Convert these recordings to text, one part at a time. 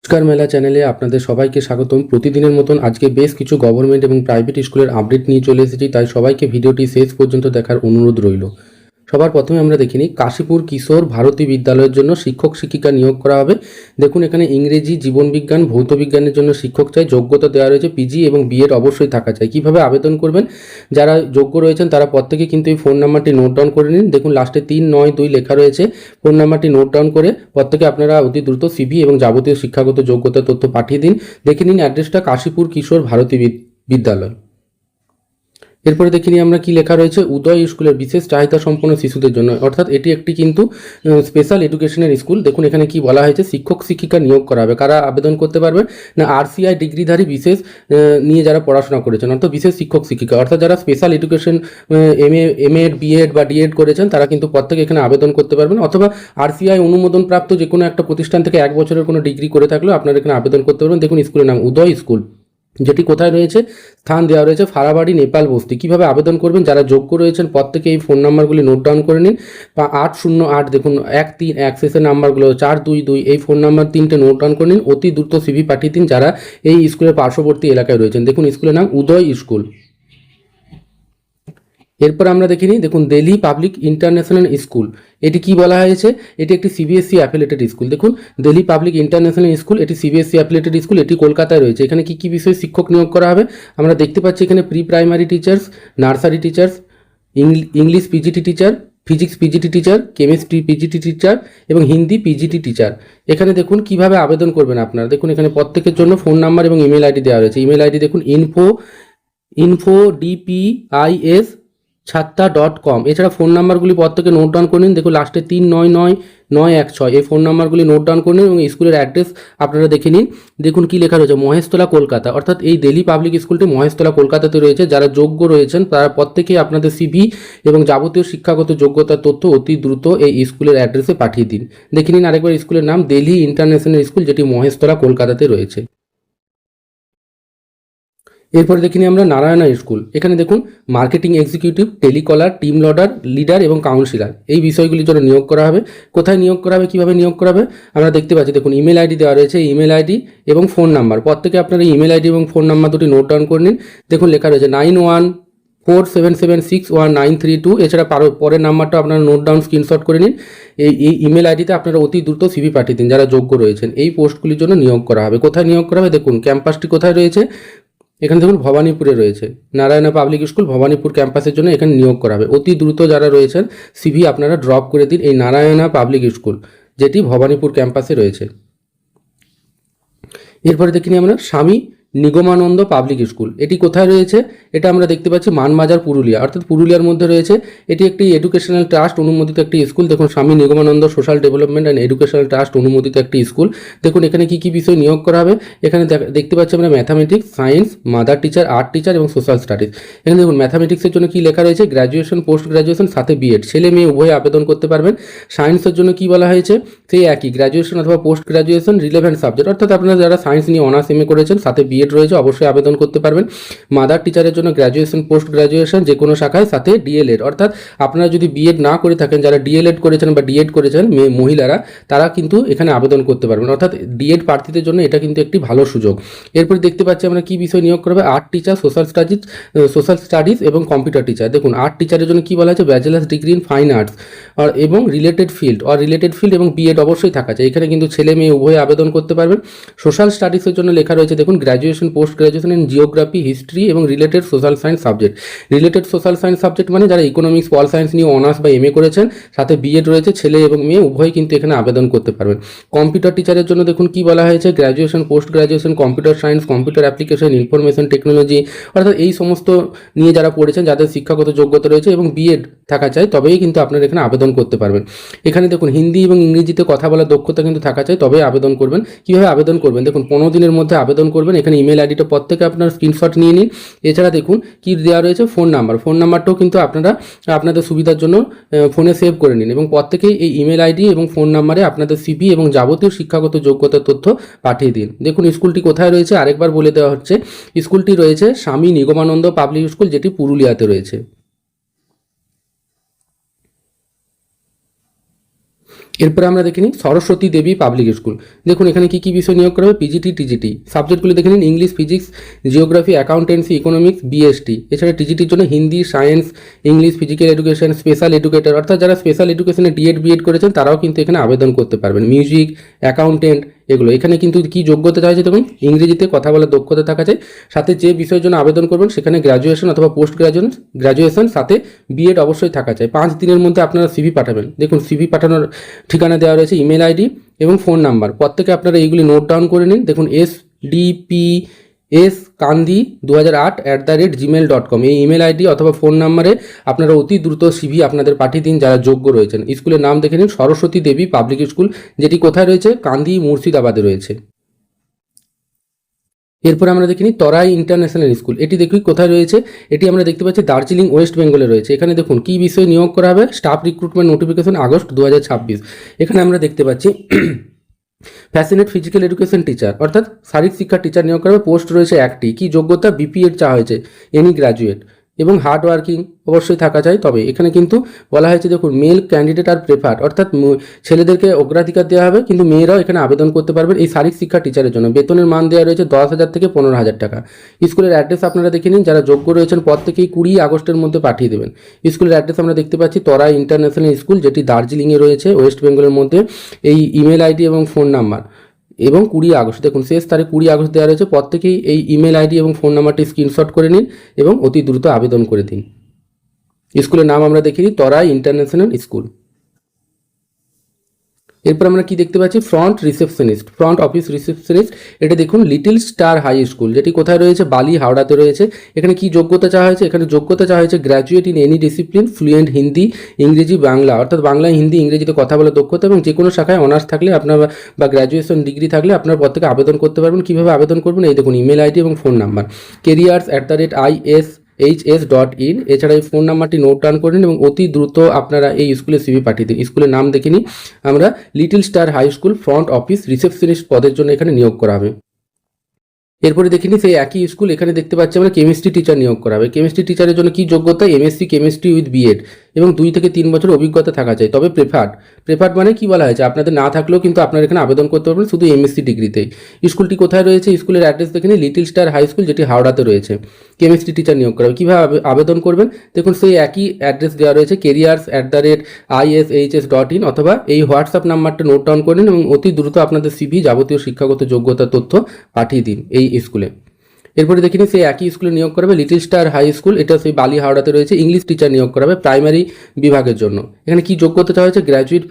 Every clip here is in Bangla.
রোজগার মেলা চ্যানেলে আপনাদের সবাইকে স্বাগতম। প্রতিদিনের মতন আজকে বেশ কিছু গভর্নমেন্ট এবং প্রাইভেট স্কুলের আপডেট নিয়ে চলে এসেছি, তাই সবাইকে ভিডিওটি শেষ পর্যন্ত দেখার অনুরোধ রইল। সবার প্রথমে আমরা দেখে নিই কাশীপুর কিশোর ভারতী বিদ্যালয়ের জন্য শিক্ষক শিক্ষিকা নিয়োগ করা হবে। দেখুন এখানে ইংরেজি, জীবনবিজ্ঞান, ভৌত বিজ্ঞানের জন্য শিক্ষক চাই, যোগ্যতা দেওয়া রয়েছে পিজি এবং বিএড অবশ্যই থাকা চাই। কিভাবে আবেদন করবেন? যারা যোগ্য রয়েছেন তারা প্রত্যেকে কিন্তু এই ফোন নাম্বারটি নোট ডাউন করে নিন। দেখুন লাস্টে 392 লেখা রয়েছে, ফোন নাম্বারটি নোট ডাউন করে প্রত্যেকে আপনারা অতি দ্রুত সিভি এবং যাবতীয় শিক্ষাগত যোগ্যতা তথ্য পাঠিয়ে দিন। দেখে নিন অ্যাড্রেসটা কাশীপুর কিশোর ভারতী বিদ্যালয়। এরপরে দেখে নিই আমরা কি লেখা রয়েছে, উদয় স্কুলের বিশেষ চাহিদা সম্পন্ন শিশুদের জন্য, অর্থাৎ এটি একটি কিন্তু স্পেশাল এডুকেশনের স্কুল। দেখুন এখানে কি বলা হয়েছে, শিক্ষক শিক্ষিকা নিয়োগ করা হবে। কারা আবেদন করতে পারবেন না? আরসিআই ডিগ্রিধারী বিশেষ নিয়ে যারা পড়াশোনা করেছেন, অর্থাৎ বিশেষ শিক্ষক শিক্ষিকা, অর্থাৎ যারা স্পেশাল এডুকেশন এমএড বিএড বা ডিএড করেছেন তারা কিন্তু প্রত্যেকে এখানে আবেদন করতে পারবেন। অথবা আরসিআই অনুমোদন প্রাপ্ত যে কোনো একটা প্রতিষ্ঠান থেকে 1 বছরের কোনো ডিগ্রি করে থাকলেও আপনারা এখানে আবেদন করতে পারবেন। দেখুন স্কুলের নাম উদয় স্কুল, যেটি কোথায় রয়েছে, স্থান দেওয়া রয়েছে ফারাবাড়ি, নেপাল বস্তি। কীভাবে আবেদন করবেন? যারা যোগ্য রয়েছেন প্রত্যেকে এই ফোন নাম্বারগুলি নোট ডাউন করে নিন। 808 দেখুন 131 শেষের নাম্বারগুলো 422, এই ফোন নাম্বার 3টে নোট ডাউন করে নিন। অতি দ্রুত সিভি পাঠিয়ে দিন যারা এই স্কুলের পার্শ্ববর্তী এলাকায় রয়েছেন। দেখুন স্কুলের নাম উদয় স্কুল। এরপর আমরা দেখে নিই, দেখুন দিল্লি পাবলিক ইন্টারন্যাশনাল স্কুল, এটি কি বলা হয়েছে, এটি একটি সিবিএসসি অ্যাফিলিয়েটেড স্কুল। দেখুন দিল্লি পাবলিক ইন্টারন্যাশনাল স্কুল, এটি সিবিএসসি অ্যাফিলিয়েটেড স্কুল, এটি কলকাতায় রয়েছে। এখানে কি কি বিষয়ে শিক্ষক নিয়োগ করা হবে আমরা দেখতে পাচ্ছি। এখানে pre primary teachers, nursery teachers, English PGT teacher, physics PGT teacher, chemistry PGT teacher এবং হিন্দি পিজিটি টিচার। এখানে দেখুন কিভাবে আবেদন করবেন আপনারা। দেখুন এখানে প্রত্যেকের জন্য ফোন নাম্বার এবং ইমেল আইডি দেওয়া রয়েছে। ইমেল আইডি দেখুন info@dpis.ছাত্তা.com। এছাড়া ফোন নাম্বারগুলি প্রত্যেকে নোট ডাউন করে নিন। দেখুন লাস্টে 399916 এই ফোন নাম্বারগুলি নোট ডাউন করে নিন এবং স্কুলের অ্যাড্রেস আপনারা দেখে নিন। দেখুন কি লেখা রয়েছে, মহেশতলা কলকাতা, অর্থাৎ এই দিল্লি পাবলিক স্কুলটি মহেশতলা কলকাতাতে রয়েছে। যারা যোগ্য রয়েছেন তারা প্রত্যেকেই আপনাদের সিভি এবং যাবতীয় শিক্ষাগত যোগ্যতার তথ্য অতি দ্রুত এই স্কুলের অ্যাড্রেসে পাঠিয়ে দিন। দেখে নিন আরেকবার স্কুলের নাম দিল্লি ইন্টারন্যাশনাল স্কুল, যেটি মহেশতলা কলকাতাতে রয়েছে। এরপরে দেখে নিই আমরা নারায়ণা স্কুল। এখানে দেখুন marketing executive, telecaller, team leader এবং কাউন্সিলর, এই বিষয়গুলির জন্য নিয়োগ করা হবে। কোথায় নিয়োগ করা হবে, কীভাবে নিয়োগ করা হবে আমরা দেখতে পাচ্ছি। দেখুন ইমেল আইডি দেওয়া রয়েছে, ইমেল আইডি এবং ফোন নাম্বার, প্রত্যেকে আপনারা ইমেল আইডি এবং ফোন নাম্বার দুটি নোট ডাউন করে নিন। দেখুন লেখা রয়েছে 9147761932। এছাড়া পরের নাম্বারটা আপনারা নোট ডাউন স্ক্রিনশট করে নিন। এই ইমেল আইডিতে আপনারা অতি দ্রুত সিভি পাঠিয়ে দিন যারা যোগ্য রয়েছেন। এই পোস্টগুলির জন্য নিয়োগ করা হবে। কোথায় নিয়োগ করা হবে দেখুন, ক্যাম্পাসটি কোথায় রয়েছে, এখানে দেখুন ভবানীপুরে রয়েছে। নারায়ণা পাবলিক স্কুল ভবানীপুর ক্যাম্পাসের জন্য এখানে নিয়োগ করা হবে। অতি দ্রুত যারা রয়েছেন সিভি আপনারা ড্রপ করে দিন এই নারায়ণা পাবলিক স্কুল, যেটি ভবানীপুর ক্যাম্পাসে রয়েছে। এরপরে দেখিনি আমরা স্বামী নিগমানন্দ পাবলিক স্কুল, এটি কোথায় রয়েছে, এটা আমরা দেখতে পাচ্ছি মানবাজার পুরুলিয়া, অর্থাৎ পুরুলিয়ার মধ্যে রয়েছে। এটি একটি এডুকেশনাল ট্রাস্ট অনুমোদিত একটি স্কুল। দেখুন স্বামী Nigamananda social development and educational trust অনুমোদিত একটি স্কুল। দেখুন এখানে কি কি বিষয় নিয়োগ করা হবে, এখানে দেখতে পাচ্ছি আমরা mathematics, science, mother teacher, art teacher এবং সোশ্যাল স্টাডিজ। এখানে দেখুন ম্যাথামেটিক্সের জন্য কি লেখা রয়েছে, গ্র্যাজুয়েশন, পোস্ট গ্র্যাজুয়েশন সাথে বিএড, ছেলে মেয়ে উভয়ে আবেদন করতে পারবেন। সায়েন্সের জন্য কি বলা হয়েছে, সেই একই গ্র্যাজুয়েশন অথবা পোস্ট গ্র্যাজুয়েশন রিলেভেন্ট সাবজেক্ট, অর্থাৎ আপনারা যারা সায়েন্স নিয়ে অনার্স এমএ করেছেন সাথে বিএড রয়েছে অবশ্যই আবেদন করতে পারবেন। মাদার টিচারের জন্য গ্র্যাজুয়েশন, পোস্ট গ্র্যাজুয়েশন যে কোনো শাখায় সাথে ডিএলএড, অর্থাৎ আপনারা যদি বিএড না করে থাকেন, যারা ডিএলএড করেছেন বা ডিএড করেছেন মহিলারা, তারা কিন্তু এখানে আবেদন করতে পারবেন। অর্থাৎ ডিএড প্রার্থীদের জন্য এটা কিন্তু একটি ভালো সুযোগ। এরপরে দেখতে পাচ্ছি আমরা কি বিষয় নিয়োগ করবে, আর্ট টিচার, সোশ্যাল স্টাডিজ এবং কম্পিউটার টিচার। দেখুন আর্ট টিচারের জন্য কি বলা হয়েছে, bachelors degree in fine arts এবং রিলেটেড ফিল্ড এবং বিএড অবশ্যই থাকা চাই। এখানে কিন্তু ছেলে মেয়ে উভয়ে আবেদন করতে পারবেন। সোশ্যাল স্টাডিজের জন্য লেখা রয়েছে দেখুন graduation, post graduation in geography, history এবং related social science subject. Related social science subject মানে যারা ইকোনমিক্স, পল সায়েন্স নিয়ে অনার্স বা এমএ করেছেন সাথে বিএড রয়েছে, ছেলে এবং মেয়ে উভয়ই কিন্তু এখানে আবেদন করতে পারবেন। কম্পিউটার টিচারের জন্য দেখুন কি বলা হয়েছে, graduation, post graduation, computer science, computer application, information technology, অর্থাৎ এই সমস্ত নিয়ে যারা পড়েছেন যাদের শিক্ষাগত যোগ্যতা রয়েছে এবং বিএড থাকা চাই তবেই কিন্তু আপনারা এখানে আবেদন করতে পারবেন। এখানে দেখুন হিন্দি এবং ইংরেজিতে কথা বলার দক্ষতা কিন্তু থাকা চাই তবেই আবেদন করবেন। কীভাবে আবেদন করবেন দেখুন, 15 দিনের মধ্যে আবেদন করবেন। এখানে ইমেল আইডিটা প্রত্যেকে আপনার স্ক্রিনশট নিয়ে নিন। এছাড়া দেখুন কি দেওয়া রয়েছে, ফোন নাম্বারটাও কিন্তু আপনারা আপনাদের সুবিধার জন্য ফোনে সেভ করে নিন এবং প্রত্যেকেই এই ইমেল আইডি এবং ফোন নাম্বারে আপনাদের সিভি এবং যাবতীয় শিক্ষাগত যোগ্যতার তথ্য পাঠিয়ে দিন। দেখুন স্কুলটি কোথায় রয়েছে আরেকবার বলে দেওয়া হচ্ছে, স্কুলটি রয়েছে স্বামী নিগমানন্দ পাবলিক স্কুল, যেটি পুরুলিয়াতে রয়েছে। এরপরে আমরা দেখে নিই সরস্বতী দেবী পাবলিক স্কুল। দেখুন এখানে কি কি বিষয় নিয়োগ করা হবে, পিজিটি টিজিটি। সাবজেক্টগুলি দেখে নিন, English, physics, geography, accountancy, economics, BST. এছাড়া টিজিটির জন্য Hindi, science, English, physical education, special educator, অর্থাৎ যারা স্পেশাল এডুকেশনে ডিএড বিএড করেছেন তারাও কিন্তু এখানে আবেদন করতে পারবেন। মিউজিক, অ্যাকাউন্টেন্ট, এগুলো এখানে কিন্তু কি যোগ্যতা চাইছে দেখুন, ইংরেজিতে কথা বলার দক্ষতা থাকা চাই, সাথে যে বিষয়ের জন্য আবেদন করবেন সেখানে গ্র্যাজুয়েশন অথবা পোস্ট গ্র্যাজুয়েশন, সাথে বিএড অবশ্যই থাকা চাই। 5 দিনের মধ্যে আপনারা সিভি পাঠাবেন। দেখুন সিভি পাঠানোর ঠিকানা দেওয়া রয়েছে, ইমেল আইডি এবং ফোন নাম্বার। প্রত্যেকে আপনারা এইগুলি নোট ডাউন করে নিন। দেখুন sdpskandhi2008@gmail.com এই ইমেল আইডি অথবা ফোন নাম্বারে আপনারা অতি দ্রুত সিভি আপনাদের পাঠিয়ে দিন যারা যোগ্য রয়েছেন। স্কুলের নাম দেখে নিন, সরস্বতী দেবী পাবলিক স্কুল, যেটি কোথায় রয়েছে, কান্দি মুর্শিদাবাদে রয়েছে। এরপর আমরা দেখিনি তরাই ইন্টারন্যাশনাল স্কুল, এটি দেখি কোথায় রয়েছে, এটি আমরা দেখতে পাচ্ছি দার্জিলিং ওয়েস্ট বেঙ্গলে রয়েছে। এখানে দেখুন কি বিষয়ে নিয়োগ করা হবে, স্টাফ রিক্রুটমেন্ট নোটিফিকেশন আগস্ট 2026। এখানে আমরা দেখতে পাচ্ছি ফ্যাসিনেট ফিজিক্যাল এডুকেশন টিচার, অর্থাৎ শারীরিক শিক্ষা টিচার নিয়োগ করা হবে। পোস্ট রয়েছে একটি, কি যোগ্যতা, বিপিএড চাওয়া হয়েছে, এনি গ্র্যাজুয়েট এবং হার্ড ওয়ার্কিং অবশ্যই থাকা চাই। তবে এখানে কিন্তু বলা হয়েছে দেখুন মেল ক্যান্ডিডেট আর প্রেফার, অর্থাৎ ছেলেদেরকে অগ্রাধিকার দেওয়া হবে, কিন্তু মেয়েরাও এখানে আবেদন করতে পারবেন এই শারীরিক শিক্ষা টিচারের জন্য। বেতনের মান দেওয়া রয়েছে 10,000 থেকে 15,000 টাকা। স্কুলের অ্যাড্রেস আপনারা দেখে নিন, যারা যোগ্য রয়েছেন প্রত্যেকেই 20 আগস্টের মধ্যে পাঠিয়ে দেবেন। স্কুলের অ্যাড্রেস আমরা দেখতে পাচ্ছি তরাই ইন্টারন্যাশনাল স্কুল, যেটি দার্জিলিংয়ে রয়েছে ওয়েস্ট বেঙ্গলের মধ্যে। এই ইমেল আইডি এবং ফোন নাম্বার এবং 20 আগস্ট, দেখুন শেষ তারিখ 20 আগস্ট দেওয়া রয়েছে। প্রত্যেকেই এই ইমেল আইডি এবং ফোন নাম্বারটি স্ক্রিনশট করে নিন এবং অতি দ্রুত আবেদন করে দিন। স্কুলের নাম আমরা দেখে নিই, তরাই ইন্টারন্যাশনাল স্কুল। এরপর আমরা কি দেখতে পাচ্ছি, ফ্রন্ট অফিস রিসেপশনিস্ট। এটা দেখুন লিটল স্টার হাই স্কুল, যেটি কোথায় রয়েছে, বালি হাওড়াতে রয়েছে। এখানে কি যোগ্যতা চাওয়া হয়েছে, এখানে যোগ্যতা চাওয়া হয়েছে graduate in any discipline, fluent Hindi, ইংরেজি, বাংলা, অর্থাৎ বাংলা, হিন্দি, ইংরেজিতে কথা বলার দক্ষতা এবং যে কোনো শাখায় অনার্স থাকলে আপনার বা গ্র্যাজুয়েশন ডিগ্রি থাকলে আপনার প্রত্যেকে আবেদন করতে পারবেন। কীভাবে আবেদন করবেন, এই দেখুন ইমেল আইডি এবং ফোন নাম্বার, careers@ishs.in। এছাড়া এই ফোন নাম্বারটি নোট ডাউন করে নিন এবং অতি দ্রুত আপনারা এই স্কুলে সিভি পাঠিয়ে দিন। স্কুলের নাম দেখে নিই আমরা, little star high school, front office receptionist পদের জন্য এখানে নিয়োগ করা হবে। এরপরে দেখিনি সেই একই স্কুল, এখানে দেখতে পাচ্ছি আমরা কেমিস্ট্রি টিচার নিয়োগ করা হবে। কেমিস্ট্রি টিচারের জন্য কি যোগ্যতা, এমএসসি কেমিস্ট্রি উইথ বিএড এবং 2 থেকে 3 বছর অভিজ্ঞতা থাকা চাই। তবে প্রেফার্ড মানে কি বলা হয়েছে, আপনাদের না থাকলেও কিন্তু আপনারা এখানে আবেদন করতে পারবেন শুধু এমএসসি ডিগ্রিতেই। স্কুলটি কোথায় রয়েছে, স্কুলের অ্যাড্রেস দেখেনি, লিটল স্টার হাই স্কুল, যেটি হাওড়াতে রয়েছে। কেমিস্ট্রি টিচার নিয়োগ করা হবে। কীভাবে আবেদন করবেন, দেখুন সেই একই অ্যাড্রেস দেওয়া রয়েছে, careers@ishs.in, অথবা এই হোয়াটসঅ্যাপ নাম্বারটা নোট ডাউন করে নিন এবং অতি দ্রুত আপনাদের সিভি যাবতীয় শিক্ষাগত যোগ্যতার তথ্য পাঠিয়ে দিন এই স্কুলে। এরপরে দেখিনি সেই একই স্কুলে নিয়োগ করাবে লিটল স্টার হাই স্কুল, এটা সেই বালি হাওড়াতে রয়েছে। ইংলিশ টিচার নিয়োগ করাবে প্রাইমারি বিভাগের জন্য। এখানে কি যোগ্যতা চাওয়া হয়েছে, গ্র্যাজুয়েট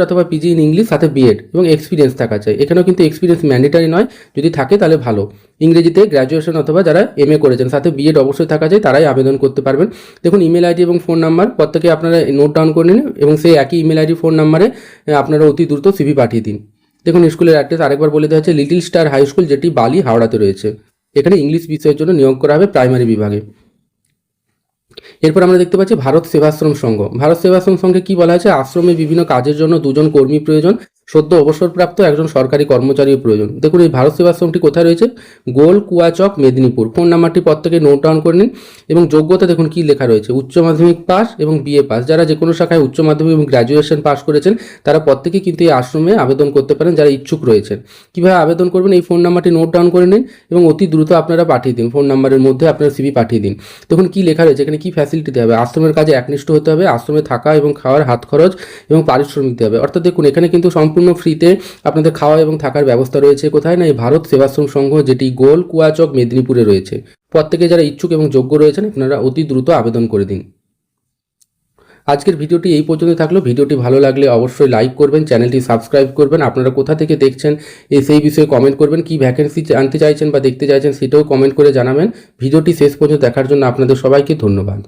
অথবা পিজি ইন ইংলিশ, সাথে বিএড এবং এক্সপিরিয়েন্স থাকা চাই। এখানেও কিন্তু এক্সপিরিয়েন্স ম্যান্ডেটারি নয়, যদি থাকে তাহলে ভালো। ইংরেজিতে গ্র্যাজুয়েশন অথবা যারা এমএ করেছেন, সাথে বিএড অবশ্যই থাকা চাই, তারাই আবেদন করতে পারবেন। দেখুন ইমেল আইডি এবং ফোন নাম্বার প্রত্যেকে আপনারা নোট ডাউন করে নিন এবং সেই একই ইমেল আইডি ফোন নাম্বারে আপনারা অতি দ্রুত সিভি পাঠিয়ে দিন। দেখুন স্কুলের অ্যাড্রেস আরেকবার বলে দেওয়া হচ্ছে, লিটল স্টার হাই স্কুল, যেটি বালি হাওড়াতে রয়েছে। এখানে ইংলিশ বিষয়ের জন্য নিয়োগ করা হবে প্রাইমারি বিভাগে। এরপর আমরা দেখতে পাচ্ছি ভারত সেবাশ্রম সংঘ। ভারত সেবাশ্রম সংঘে কি বলা হয়েছে, আশ্রমে বিভিন্ন কাজের জন্য 2 জন কর্মী প্রয়োজন, সদ্য অবসরপ্রাপ্ত একজন সরকারি কর্মচারীর প্রয়োজন। দেখুন এই ভারত সেবাশ্রমটি কোথায় রয়েছে, গোল কুয়াচক, মেদিনীপুর। ফোন নাম্বারটি প্রত্যেকে নোট ডাউন করে নিন এবং যোগ্যতা দেখুন কি লেখা রয়েছে, উচ্চ মাধ্যমিক পাস এবং বিএ পাস। যারা যে কোনো শাখায় উচ্চ মাধ্যমিক এবং গ্র্যাজুয়েশন পাস করেছেন তারা প্রত্যেকেই কিন্তু এই আশ্রমে আবেদন করতে পারেন যারা ইচ্ছুক রয়েছেন। কীভাবে আবেদন করবেন, এই ফোন নাম্বারটি নোট ডাউন করে নিন এবং অতি দ্রুত আপনারা পাঠিয়ে দিন। ফোন নাম্বারের মধ্যে আপনার সিভি পাঠিয়ে দিন। দেখুন কি লেখা রয়েছে, এখানে কি ফ্যাসিলিটি দেওয়া হবে, আশ্রমের কাজে একনিষ্ঠ হতে হবে, আশ্রমে থাকা এবং খাওয়ার হাত খরচ এবং পারিশ্রমিক দেওয়া হবে। অর্থাৎ দেখুন এখানে কিন্তু সম্পূর্ণ ফ্রিতে আপনাদের খাওয়া এবং থাকার ব্যবস্থা রয়েছে। কোথায় না, এই ভারত সেবাশ্রম সংঘ, যেটি গোল কুয়াচক, মেদিনীপুরে রয়েছে। প্রত্যেকে যারা ইচ্ছুক এবং যোগ্য রয়েছেন আপনারা অতি দ্রুত আবেদন করে দিন। আজকের ভিডিওটি এই পর্যন্ত থাকলো। ভিডিওটি ভালো লাগলে অবশ্যই লাইক করবেন, চ্যানেলটি সাবস্ক্রাইব করবেন। আপনারা কোথা থেকে দেখছেন সেই বিষয়ে কমেন্ট করবেন, কি ভ্যাকেন্সি জানতে চাইছেন বা দেখতে চাইছেন সেটাও কমেন্ট করে জানাবেন। ভিডিওটি শেষ পর্যন্ত দেখার জন্য আপনাদের সবাইকে ধন্যবাদ।